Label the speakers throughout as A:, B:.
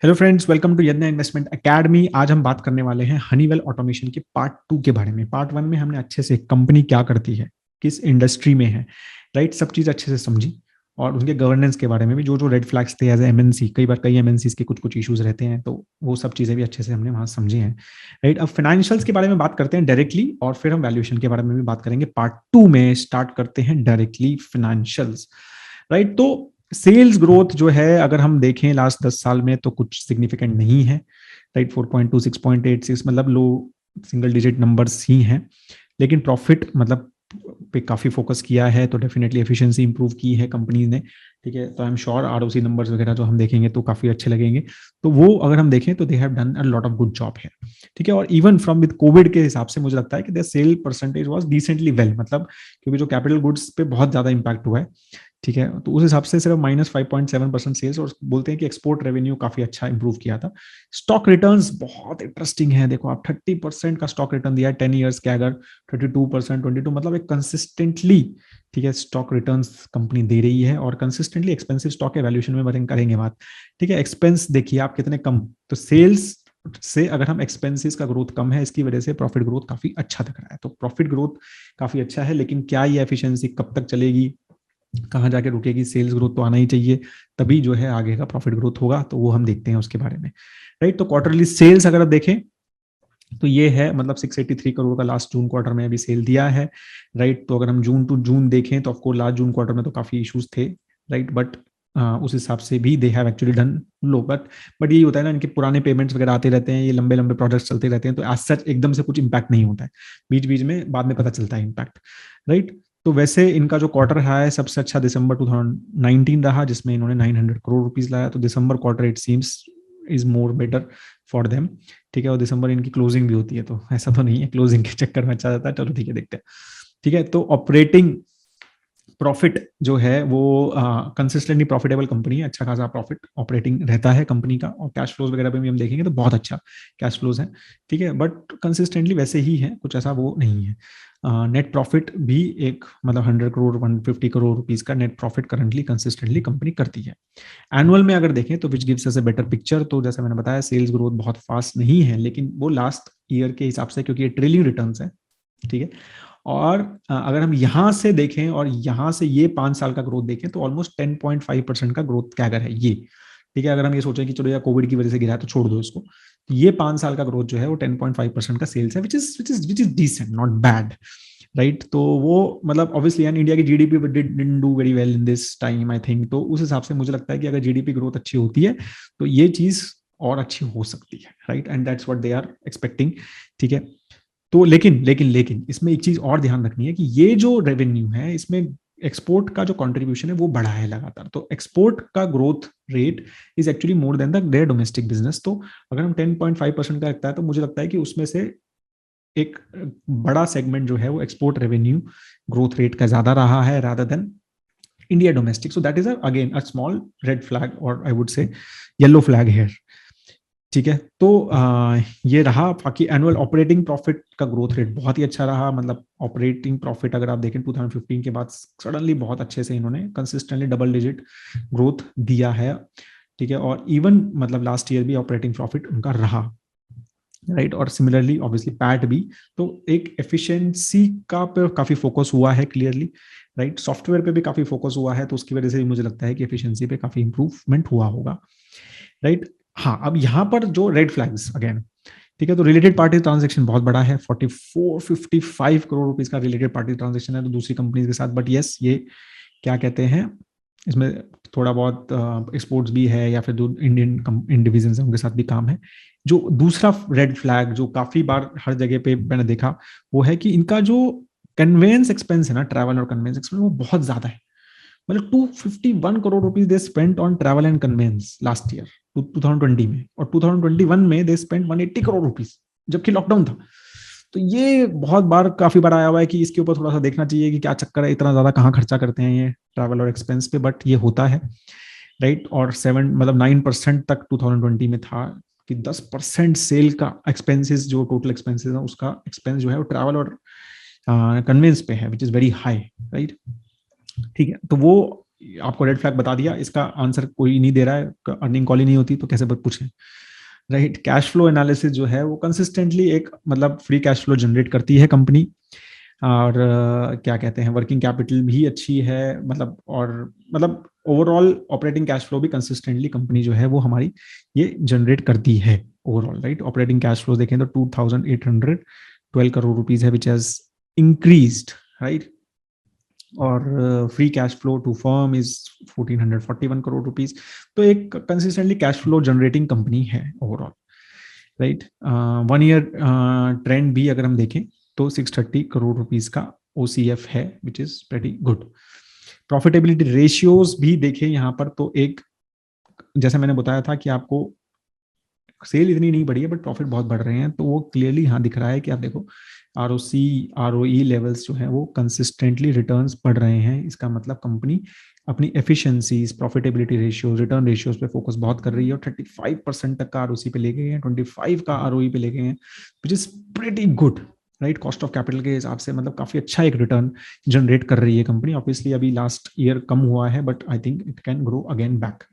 A: Hello friends, welcome to यज्ञ investment academy. आज हम बात करने वाले हैं हनीवेल ऑटोमेशन के पार्ट 2 के बारे में। पार्ट 1 में हमने अच्छे से कंपनी क्या करती है, किस इंडस्ट्री में है, राइट, सब चीज़ अच्छे से समझी और उनके गवर्नेंस के बारे में भी, जो जो रेड फ्लैग्स थे एज एमएनसी। कई बार कई एमएनसीज के कुछ कुछ इश्यूज रहते हैं, तो वो सब चीज़ें भी अच्छे से हमने वहाँ समझी हैं, राइट। अब फाइनेंशियल्स के बारे में बात करते हैं डायरेक्टली, और फिर हम वैल्यूएशन के बारे में भी बात करेंगे। पार्ट 2 में स्टार्ट करते हैं डायरेक्टली फाइनेंशियल्स, राइट। तो सेल्स ग्रोथ जो है, अगर हम देखें लास्ट 10 साल में, तो कुछ सिग्निफिकेंट नहीं है, राइट। 4.2, 6.86 मतलब लो सिंगल डिजिट नंबर्स ही हैं। लेकिन प्रॉफिट मतलब पे काफी फोकस किया है, तो डेफिनेटली एफिशिएंसी इंप्रूव की है कंपनी ने, ठीक है। तो I am sure ROC numbers वगैरह जो हम देखेंगे तो काफी अच्छे लगेंगे। तो वो अगर हम देखें तो they have done a lot of good job है, ठीक है। और इवन फ्रॉम विद कोविड के हिसाब से मुझे लगता है कि the sale percentage was decently well, मतलब क्योंकि जो कैपिटल गुड्स पे बहुत ज्यादा इंपैक्ट हुआ है, ठीक है। तो उस हिसाब से सिर्फ -5.7% सेल्स, और बोलते हैं कि एक्सपोर्ट रेवेन्यू काफी अच्छा इंप्रूव किया था। स्टॉक रिटर्न्स बहुत इंटरेस्टिंग है। देखो आप 30% का स्टॉक रिटर्न दिया है 10 ईयर्स के, अगर 32%, 22, मतलब एक कंसिस्टेंटली, ठीक है, स्टॉक रिटर्न्स कंपनी दे रही है। और कंसिस्टेंटली एक्सपेंसिव स्टॉक एवैल्यूएशन में बात करेंगे बात, ठीक है। एक्सपेंस देखिए आप कितने कम, तो सेल्स से अगर हम एक्सपेंसेस का ग्रोथ कम है, इसकी वजह से प्रॉफिट ग्रोथ काफी अच्छा दिख रहा है। तो प्रॉफिट ग्रोथ काफी अच्छा है, लेकिन क्या ये एफिशिएंसी कब तक चलेगी, कहाँ जाके रुकेगी? सेल्स ग्रोथ तो आना ही चाहिए, तभी जो है आगे का प्रॉफिट ग्रोथ होगा। तो वो हम देखते हैं उसके बारे में, राइट। तो क्वार्टरली सेल्स अगर आप देखें तो ये है, मतलब 683 करोड़ का लास्ट जून क्वार्टर में अभी सेल दिया है, राइट। तो अगर हम जून टू जून देखें तो ऑफकोर्स लास्ट जून क्वार्टर में तो काफी इश्यूज थे, राइट। बट उस हिसाब से भी they have actually done low. But यही होता है ना, इनके पुराने पेमेंट्स वगैरह आते रहते हैं, ये लंबे लंबे प्रोजेक्ट्स चलते रहते हैं, तो आज सच एकदम से कुछ इंपैक्ट नहीं होता है, बीच बीच में बाद में पता चलता है इंपैक्ट, राइट। तो वैसे इनका जो क्वार्टर है सबसे अच्छा दिसंबर 2019 रहा, जिसमें इन्होंने 900 करोड़ रुपीज लाया। तो December quarter it seems is more better for them, ठीक है। और दिसंबर इनकी क्लोजिंग भी होती है, तो ऐसा तो नहीं है क्लोजिंग के चक्कर में अच्छा जाता है। चलो ठीक है, देखते हैं, ठीक है। तो ऑपरेटिंग प्रॉफिट जो है वो कंसिस्टेंटली प्रॉफिटेबल कंपनी है, अच्छा खासा प्रॉफिट ऑपरेटिंग रहता है कंपनी का। और कैश फ्लोज वगैरह पे भी हम देखेंगे तो बहुत अच्छा कैश फ्लोज है, ठीक है। बट कंसिस्टेंटली वैसे ही है, कुछ ऐसा वो नहीं है। नेट प्रॉफिट भी एक, मतलब 100 करोड़, 150 करोड़ रुपीज का net profit currently consistently company करती है। एनुअल में अगर देखें तो which gives us a better picture. तो जैसे मैंने बताया, सेल्स ग्रोथ बहुत फास्ट नहीं है, लेकिन वो लास्ट ईयर के हिसाब से, क्योंकि ये ट्रेलिंग रिटर्न्स है, ठीक है। और अगर हम यहां से देखें और यहां से ये 5 साल का ग्रोथ देखें तो ऑलमोस्ट 10.5% का ग्रोथ कैगर है ये, ठीक है। अगर हम ये सोचें कि चलो यार कोविड की वजह से गिरा है तो छोड़ दो इसको, तो ये 5 साल का ग्रोथ जो है वो 10.5% का सेल्स है, which is decent, not bad, right. तो वो मतलब ऑब्वियसली एंड इंडिया की GDP didn't do very well in this time, I think. तो उस हिसाब से मुझे लगता है कि अगर जीडीपी ग्रोथ अच्छी होती है तो ये चीज और अच्छी हो सकती है, right. And that's what they are expecting, ठीक है। तो लेकिन इसमें एक चीज और ध्यान रखनी है कि ये जो रेवेन्यू है, इसमें एक्सपोर्ट का जो कंट्रीब्यूशन है वो बढ़ा है लगातार। तो एक्सपोर्ट का growth rate is actually more than the there domestic business. तो अगर हम 10.5% का रखता है तो मुझे लगता है कि उसमें से एक बड़ा सेगमेंट जो है वो एक्सपोर्ट रेवेन्यू ग्रोथ रेट का ज्यादा रहा है rather than India domestic. So that is again a small red flag, और I would say yellow flag है, ठीक है। तो ये रहा। बाकी एनुअल ऑपरेटिंग प्रॉफिट का ग्रोथ रेट बहुत ही अच्छा रहा, मतलब ऑपरेटिंग प्रॉफिट अगर आप देखें 2015 के बाद सडनली बहुत अच्छे से इन्होंने कंसिस्टेंटली डबल डिजिट ग्रोथ दिया है, ठीक है। और इवन मतलब लास्ट ईयर भी ऑपरेटिंग प्रॉफिट उनका रहा, राइट। और सिमिलरली ऑब्वियसली पैट भी। तो एक एफिशिएंसी का पे काफी फोकस हुआ है क्लियरली, राइट। सॉफ्टवेयर पे भी काफी फोकस हुआ है, तो उसकी वजह से भी मुझे लगता है कि एफिशिएंसी पे काफी इंप्रूवमेंट हुआ होगा, राइट। हाँ, अब यहाँ पर जो रेड फ्लैग्स अगेन, ठीक है। तो रिलेटेड पार्टी ट्रांजेक्शन बहुत बड़ा है, 4455 करोड़ रुपीज का रिलेटेड पार्टी ट्रांजेक्शन है तो दूसरी कंपनी के साथ। बट यस, ये क्या कहते हैं, इसमें थोड़ा बहुत एक्सपोर्ट्स भी है, या फिर जो इंडियन डिविजन है उनके साथ भी काम है। जो दूसरा रेड फ्लैग जो काफी बार हर जगह पे मैंने देखा, वो है कि इनका जो कन्वेंस एक्सपेंस है ना, ट्रैवल और कन्वेंस एक्सपेंस, वो बहुत ज्यादा है। मतलब 251 crore rupees they spent on travel and conveyance last year 2020 में, और 2021 में दे स्पेंट 180 करोड़ रुपीज, जबकि लॉकडाउन था। तो ये बहुत बार, काफी बार आया हुआ है कि इसके ऊपर थोड़ा सा देखना चाहिए कि क्या चक्कर है, इतना ज्यादा कहाँ खर्चा करते हैं ये ट्रैवल और एक्सपेंस पे। बट ये होता है, राइट। और 9% तक 2020 में था कि 10% सेल का एक्सपेंसेस, जो टोटल एक्सपेंसेस है उसका एक्सपेंस जो है वो ट्रैवल और कन्वेंस पे है, which is very high, right, ठीक है। तो वो आपको रेड फ्लैग बता दिया, इसका आंसर कोई नहीं दे रहा है, अर्निंग कॉल ही नहीं होती तो कैसे पूछें, राइट। कैश फ्लो एनालिसिस जो है वो कंसिस्टेंटली एक मतलब फ्री कैश फ्लो जनरेट करती है कंपनी, और क्या कहते हैं, वर्किंग कैपिटल भी अच्छी है, मतलब और मतलब ओवरऑल ऑपरेटिंग कैश फ्लो भी कंसिस्टेंटली कंपनी जो है वो हमारी ये जनरेट करती है overall, right. Operating cash flow देखें तो 2812 करोड़ रुपीज है, विच हैज इंक्रीज्ड, राइट। और free cash flow to firm is 1441 crore rupees. तो एक consistently cash flow generating company है ओवरऑल, राइट। 1 ईयर ट्रेंड भी अगर हम देखें तो 630 करोड़ रुपीस का ओसीएफ है, which is pretty good. Profitability ratios भी देखें यहाँ पर, तो एक जैसे मैंने बताया था कि आपको सेल इतनी नहीं बढ़ी है बट प्रॉफिट बहुत बढ़ रहे हैं, तो वो क्लियरली यहाँ दिख रहा है कि आप देखो आरओसी आरओई लेवल्स जो है वो कंसिस्टेंटली रिटर्न्स बढ़ रहे हैं। इसका मतलब कंपनी अपनी efficiencies, profitability ratios, return ratios पे फोकस बहुत कर रही है, और 35% तक का आरओसी पे ले गए हैं, 25 का आरओई पे ले गए हैं, which is pretty good, right. Cost of capital के हिसाब से मतलब काफी अच्छा एक रिटर्न जनरेट कर रही है कंपनी। ऑब्वियसली अभी लास्ट ईयर कम हुआ है, but I think it can grow again back.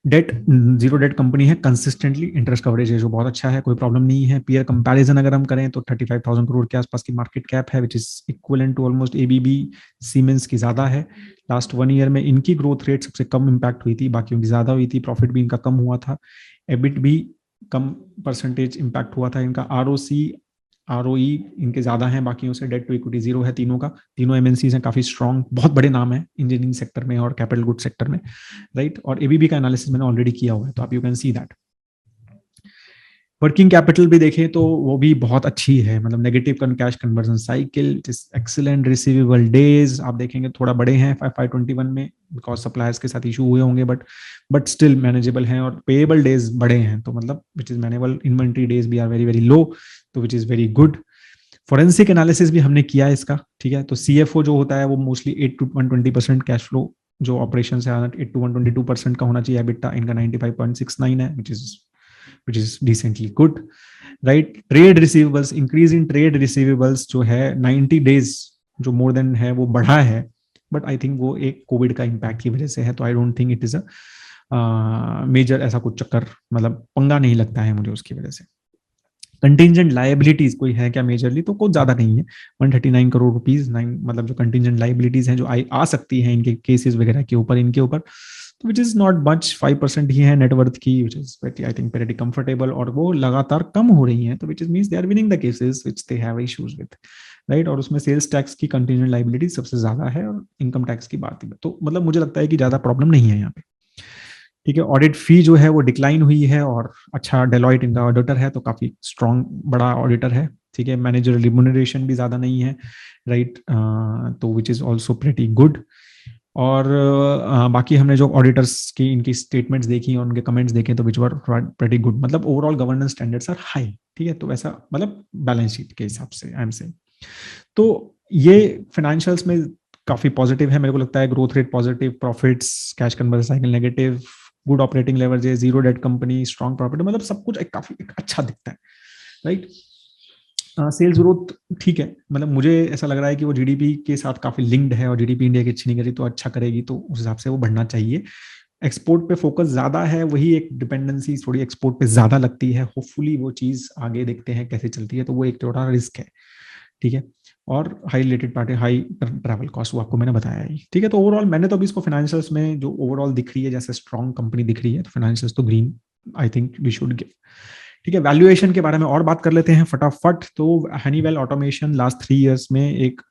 A: Debt zero debt company है, कंसिस्टेंटली इंटरेस्ट कवरेज रेशियो बहुत अच्छा है, कोई प्रॉब्लम नहीं है। पीयर कंपैरिजन अगर हम करें तो 35,000 करोड़ के आसपास की मार्केट कैप है, which is equivalent to almost ABB Siemens की ज्यादा है। लास्ट 1 ईयर में इनकी ग्रोथ रेट सबसे कम इंपैक्ट हुई थी, बाकियों की ज्यादा हुई थी। प्रॉफिट भी इनका कम हुआ था, एबिट भी कम परसेंटेज इंपैक्ट हुआ था इनका। आरओसी आरओई इनके ज्यादा है बाकियों से। डेट टू इक्विटी जीरो है तीनों का। तीनों एमएनसीज हैं, काफी स्ट्रॉन्ग, बहुत बड़े नाम है इंजीनियरिंग सेक्टर में और कैपिटल गुड सेक्टर में, राइट। और एबीबी का एनालिसिस मैंने ऑलरेडी किया हुआ है, तो आप you can see that. Working capital भी देखें तो वो भी बहुत अच्छी है, मतलब negative cash conversion cycle, it is excellent. Receivable days आप देखेंगे थोड़ा बड़े हैं 521 में, बिकॉज सप्लायर्स के साथ इशू हुए होंगे, बट स्टिल मैनेजेबल हैं। और पेएबल डेज बड़े हैं, तो मतलब which is manageable. Inventory days भी आर वेरी वेरी लो, तो which is very good. Forensic analysis भी हमने किया है इसका, ठीक है। तो सीएफओ जो होता है वो मोस्टली 8 to 120% कैश फ्लो जो ऑपरेशन से 8 to 122% का होना चाहिए। एबिटा इनका 95.69 है, which is decently good, right। Trade receivables, increase in trade receivables जो है 90 डेज जो मोर देन है वो बढ़ा है, बट आई थिंक वो एक कोविड का इम्पैक्ट की वजह से है, तो I don't think it is a major ऐसा कुछ चक्कर, मतलब पंगा नहीं लगता है मुझे उसकी वजह से। कंटिजेंट लाइबिलिटीज कोई है क्या मेजरली, तो कुछ ज्यादा नहीं है। 139 करोड़ रुपीज, मतलब जो कंटिजेंट लाइबिलिटीज हैं जो आ सकती हैं इनके केसेस वगैरह के ऊपर, इनके ऊपर, तो विच इज नॉट मच, 5% ही है नेटवर्थ की, which is I think very comfortable, और वो लगातार कम हो रही है, तो which is means they are winning the cases which they have issues with, right. और उसमें सेल्स टैक्स की कंटिजेंट लाइबिलिटी सबसे ज्यादा है, और इनकम टैक्स की बात है, तो मतलब मुझे लगता है कि ज्यादा प्रॉब्लम नहीं है यहाँ पे, ठीक है। ऑडिट फी जो है वो डिक्लाइन हुई है, और अच्छा डेलॉइट इनका ऑडिटर है, तो काफी स्ट्रॉन्ग बड़ा ऑडिटर है, ठीक है। मैनेजर रिम्यूनरेशन भी ज्यादा नहीं है, राइट, तो which is also pretty good. और बाकी हमने जो ऑडिटर्स की इनकी स्टेटमेंट्स देखी और उनके कमेंट्स देखे, तो विच वर प्रेटी गुड, मतलब overall governance standards are high, ठीक है। तो वैसा मतलब बैलेंस शीट के हिसाब से आई एम से, तो ये फाइनेंशियल्स में काफी पॉजिटिव है मेरे को लगता है। Growth rate positive, profits, cash conversion cycle negative, good operating leverage, zero debt company, strong profit, मतलब सब कुछ काफी अच्छा दिखता है, राइट। सेल्स ग्रोथ ठीक है, मतलब मुझे ऐसा लग रहा है कि वो जीडीपी के साथ काफी लिंक्ड है, और जीडीपी इंडिया की अच्छी नहीं करी तो अच्छा करेगी, तो उस हिसाब से वो बढ़ना चाहिए। एक्सपोर्ट पे फोकस ज्यादा है, वही एक डिपेंडेंसी थोड़ी एक्सपोर्ट पे ज्यादा लगती है। होपफुली वो चीज आगे देखते हैं कैसे चलती है, तो वो एक थोड़ा रिस्क है, ठीक है। और high related party, high travel cost, वो आपको मैंने बताया ही, ठीक है। तो ओवरऑल मैंने तो अभी इसको फाइनेंशियल्स में जो ओवरऑल दिख रही है जैसे स्ट्रॉन्ग कंपनी दिख रही है, तो फाइनेंशियल्स तो green I think we should give, ठीक है। वैल्यूएशन के बारे में और बात कर लेते हैं फटाफट। तो हनीवेल ऑटोमेशन लास्ट 3 इयर्स में एक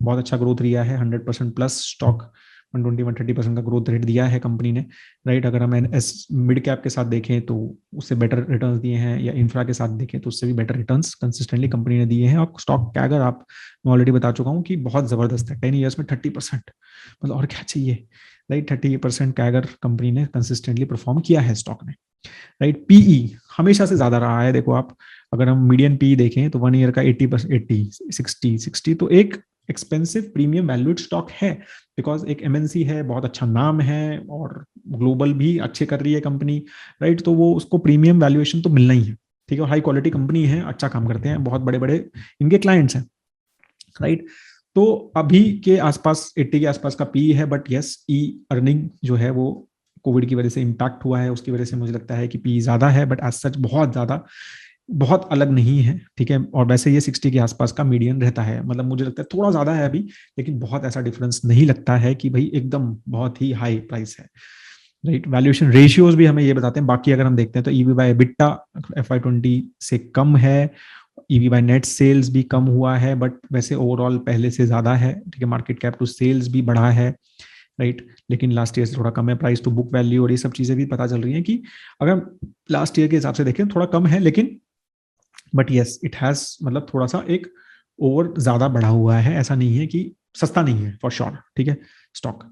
A: बहुत अच्छा ग्रोथ रिया है, 100% प्लस स्टॉक 120-130% का ग्रोथ रेट दिया है कंपनी ने, राइट। अगर हम एस मिड कैप के साथ देखें तो उससे बेटर रिटर्न्स दिए हैं, या इंफ्रा के साथ देखें तो उससे भी बेटर रिटर्न्स कंसिस्टेंटली कंपनी ने दिए हैं। और स्टॉक का अगर आप, मैं ऑलरेडी बता चुका हूँ कि बहुत जबरदस्त है, 10 ईयर्स में 30%, मतलब और क्या चाहिए, राइट। 30% कैगर कंपनी ने कंसिस्टेंटली परफॉर्म किया है स्टॉक ने, राइट। पीई हमेशा से ज्यादा रहा है, देखो आप अगर हम मीडियन पी देखें तो 1 ईयर का 80%, 80, 60, तो एक एक्सपेंसिव प्रीमियम वैल्यूड स्टॉक है, बिकॉज एक एमएनसी है, बहुत अच्छा नाम है, और ग्लोबल भी अच्छे कर रही है कंपनी, राइट। तो वो उसको प्रीमियम वैल्यूएशन तो मिलना ही है, ठीक है। हाई क्वालिटी कंपनी है, अच्छा काम करते हैं, बहुत बड़े बड़े इनके क्लाइंट्स हैं, राइट। तो अभी के आसपास 80 के आसपास का पी है, बट यस ई अर्निंग जो है वो कोविड की वजह से इम्पैक्ट हुआ है, उसकी वजह से मुझे लगता है कि पी ज्यादा है, बट एज सच बहुत ज्यादा बहुत अलग नहीं है, ठीक है। और वैसे ये 60 के आसपास का मीडियन रहता है, मतलब मुझे लगता है थोड़ा ज्यादा है अभी, लेकिन बहुत ऐसा डिफरेंस नहीं लगता है कि भाई एकदम बहुत ही हाई प्राइस है, राइट। वैल्यूएशन रेशियोज भी हमें ये बताते हैं। बाकी अगर हम देखते हैं तो ईवी बाय एबिटा FY20 से कम है, ईवी बाय नेट सेल्स भी कम हुआ है, बट वैसे ओवरऑल पहले से ज्यादा है, ठीक है। मार्केट कैप टू सेल्स भी बढ़ा है, राइट, लेकिन लास्ट ईयर से थोड़ा कम है। प्राइस टू बुक वैल्यू और ये सब चीजें भी पता चल रही हैं कि अगर लास्ट ईयर के हिसाब से देखें थोड़ा कम है, लेकिन बट यस इट हैज मतलब थोड़ा सा एक ओवर ज्यादा बढ़ा हुआ है, ऐसा नहीं है कि सस्ता नहीं है फॉर श्योर, ठीक है। स्टॉक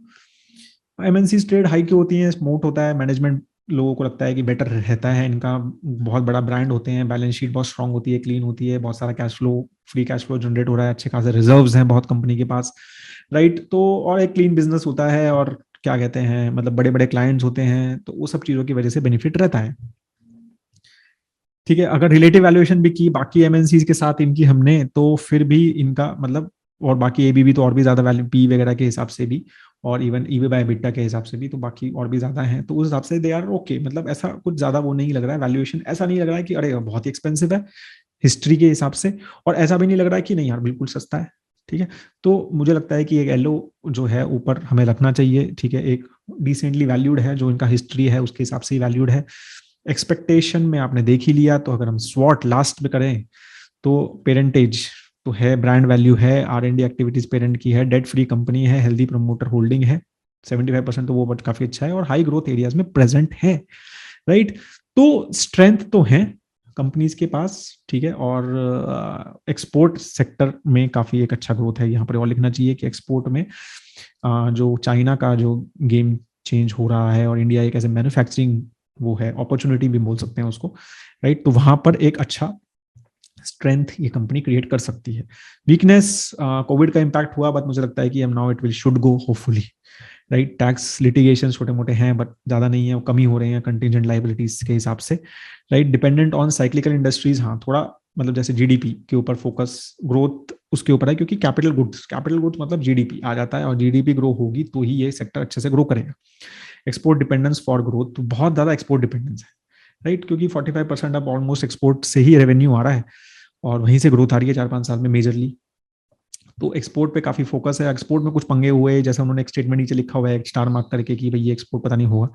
A: एमएनसी ट्रेड हाई क्यों होती है, स्मूथ होता है, मैनेजमेंट लोगों को लगता है कि बेटर रहता है इनका, बहुत बड़ा ब्रांड होते हैं, बैलेंस शीट बहुत स्ट्रांग होती है, क्लीन होती है, बहुत सारा cash flow free cash flow generate हो रहा है, अच्छे खासे रिजर्व्स हैं बहुत कंपनी के पास, राइट। तो और एक क्लीन बिजनेस होता है, और क्या कहते हैं मतलब बड़े बड़े क्लाइंट्स होते हैं, तो वो सब चीजों की वजह से बेनिफिट रहता है, ठीक है। अगर रिलेटिव वैल्यूएशन भी की बाकी एमएनसीज के साथ इनकी हमने, तो फिर भी इनका मतलब, और बाकी एबीबी तो और भी ज्यादा वैल्यू पी वगैरह के हिसाब से भी, और इवन ईवी बाय बिट्टा के हिसाब से भी, तो बाकी और भी ज्यादा है, तो उस हिसाब से दे आर ओके, मतलब ऐसा कुछ ज्यादा वो नहीं लग रहा है वैल्यूएशन, ऐसा नहीं लग रहा है कि अरे बहुत ही एक्सपेंसिव है हिस्ट्री के हिसाब से, और ऐसा भी नहीं लग रहा है कि नहीं यार बिल्कुल सस्ता है, ठीक है। तो मुझे लगता है कि एक एलो जो है ऊपर हमें रखना चाहिए, ठीक है। एक डिसेंटली वैल्यूड है, जो इनका हिस्ट्री है उसके हिसाब से ही वैल्यूड है। एक्सपेक्टेशन में आपने देख ही लिया, तो अगर हम स्वॉट लास्ट में करें तो पेरेंटेज तो है, ब्रांड वैल्यू है, R&D एक्टिविटीज पेरेंट की है, डेट फ्री कंपनी है, हेल्दी प्रमोटर होल्डिंग है 75%, तो वो बट काफी अच्छा है, और हाई ग्रोथ एरियाज में प्रेजेंट है, राइट। तो स्ट्रेंथ तो है कंपनीज के पास, ठीक है। और एक्सपोर्ट सेक्टर में काफी एक अच्छा ग्रोथ है यहाँ पर, और लिखना चाहिए कि एक्सपोर्ट में जो चाइना का जो गेम चेंज हो रहा है, और इंडिया एक ऐसे मैन्युफैक्चरिंग वो है अपॉर्चुनिटी भी बोल सकते हैं उसको, राइट। तो वहां पर एक अच्छा स्ट्रेंथ ये कंपनी क्रिएट कर सकती है। वीकनेस कोविड का इम्पैक्ट हुआ, बट मुझे लगता है कि now it will should go hopefully, right. Tax litigation छोटे मोटे हैं, बट ज्यादा नहीं है, वो कम ही हो रहे हैं कंटिजेंट लाइबिलिटीज के हिसाब से, right. Dependent on cyclical industries, हाँ थोड़ा मतलब जैसे जीडीपी के ऊपर फोकस, ग्रोथ उसके ऊपर है, क्योंकि कैपिटल गुड्स मतलब जीडीपी आ जाता है, और जीडीपी ग्रो होगी तो ही ये सेक्टर अच्छे से ग्रो करेगा। एक्सपोर्ट डिपेंडेंस फॉर ग्रोथ, तो बहुत ज्यादा एक्सपोर्ट डिपेंडेंस है, राइट, क्योंकि 45% अब ऑलमोस्ट एक्सपोर्ट से ही रेवेन्यू आ रहा है, और वहीं से ग्रोथ आ रही है 4-5 साल में मेजरली। तो एक्सपोर्ट पे काफी फोकस है। एक्सपोर्ट में कुछ पंगे हुए, जैसे उन्होंने एक स्टेटमेंट नीचे लिखा हुआ है एक स्टार मार्क करके कि भाई ये एक्सपोर्ट पता नहीं होगा,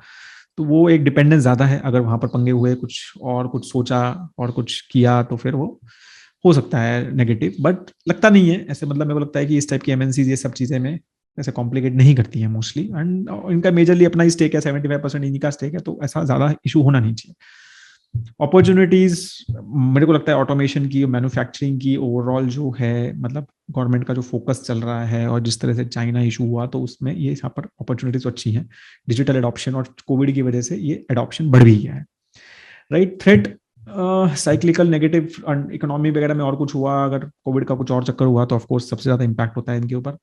A: तो वो एक डिपेंडेंस ज्यादा है, अगर वहां पर पंगे हुए कुछ और कुछ सोचा और कुछ किया तो फिर वो हो सकता है नेगेटिव, बट लगता नहीं है ऐसे, मतलब मेरे को लगता है कि इस टाइप की एमएनसी ये सब चीजें में ऐसे कॉम्प्लिकेट नहीं करती है मोस्टली, एंड इनका मेजरली अपना ही स्टेक है, 75% इन्हीं का स्टेक है, तो ऐसा ज्यादा इशू होना नहीं चाहिए। अपॉर्चुनिटीज मेरे को लगता है ऑटोमेशन की, मैन्युफैक्चरिंग की ओवरऑल जो है, मतलब गवर्नमेंट का जो फोकस चल रहा है, और जिस तरह से चाइना इशू हुआ, तो उसमें ये यहाँ पर अपॉर्चुनिटीज अच्छी हैं। डिजिटल एडॉप्शन और कोविड की वजह से ये एडॉप्शन बढ़ भी गया है, right. Threat cyclical negative economy वगैरह में और कुछ हुआ, अगर कोविड का कुछ और चक्कर हुआ, तो ऑफकोर्स सबसे ज्यादा इंपैक्ट होता है इनके ऊपर।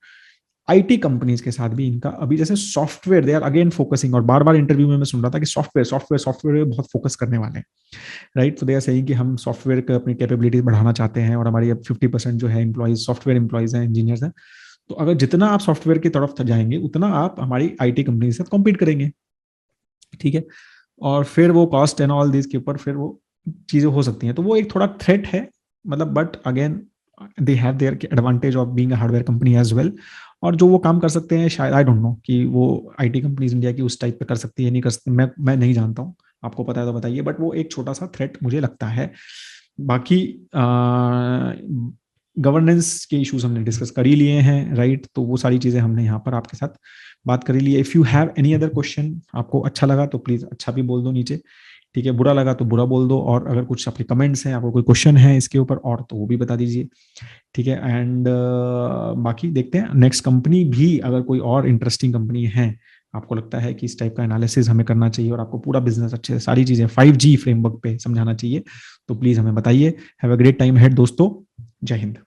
A: आईटी कंपनीज के साथ भी इनका अभी जैसे software they are again focusing, और बार बार इंटरव्यू में मैं सुन रहा था कि सॉफ्टवेयर बहुत फोकस करने वाले हैं, राइट। तो दे आर सेइंग कि हम सॉफ्टवेयर का अपनी कैपेबिलिटीज बढ़ाना चाहते हैं, और हमारी अब 50% जो है एम्प्लॉइज सॉफ्टवेयर एम्प्लॉइज हैं, इंजीनियर्स हैं। तो अगर जितना आप सॉफ्टवेयर की तरफ जाएंगे, उतना आप हमारी आईटी कंपनी के साथ कॉम्पीट करेंगे, ठीक है। और फिर वो कॉस्ट एंड ऑल दिस के ऊपर फिर वो चीजें हो सकती हैं, तो वो एक थोड़ा थ्रेट है, मतलब but again they have their advantage of being a hardware company as well. और जो वो काम कर सकते हैं, शायद आई डोंट नो कि वो आईटी कंपनीज इंडिया की उस टाइप पे कर सकती है नहीं कर सकती, मैं नहीं जानता हूँ, आपको पता है तो बताइए, बट वो एक छोटा सा थ्रेट मुझे लगता है। बाकी गवर्नेंस के इश्यूज हमने डिस्कस कर ही लिए हैं, राइट। तो वो सारी चीजें हमने यहाँ पर आपके साथ बात कर ही ली है। If you have any other question, आपको अच्छा लगा तो प्लीज अच्छा भी बोल दो नीचे, ठीक है। बुरा लगा तो बुरा बोल दो, और अगर कुछ आपके कमेंट्स हैं, आपको कोई क्वेश्चन है इसके ऊपर और, तो वो भी बता दीजिए, ठीक है। एंड बाकी देखते हैं नेक्स्ट कंपनी भी, अगर कोई और इंटरेस्टिंग कंपनी है, आपको लगता है कि इस टाइप का एनालिसिस हमें करना चाहिए, और आपको पूरा बिजनेस अच्छे से सारी चीजें 5G फ्रेमवर्क पे समझाना चाहिए, तो प्लीज हमें बताइए। Have a great time head दोस्तों, जय हिंद।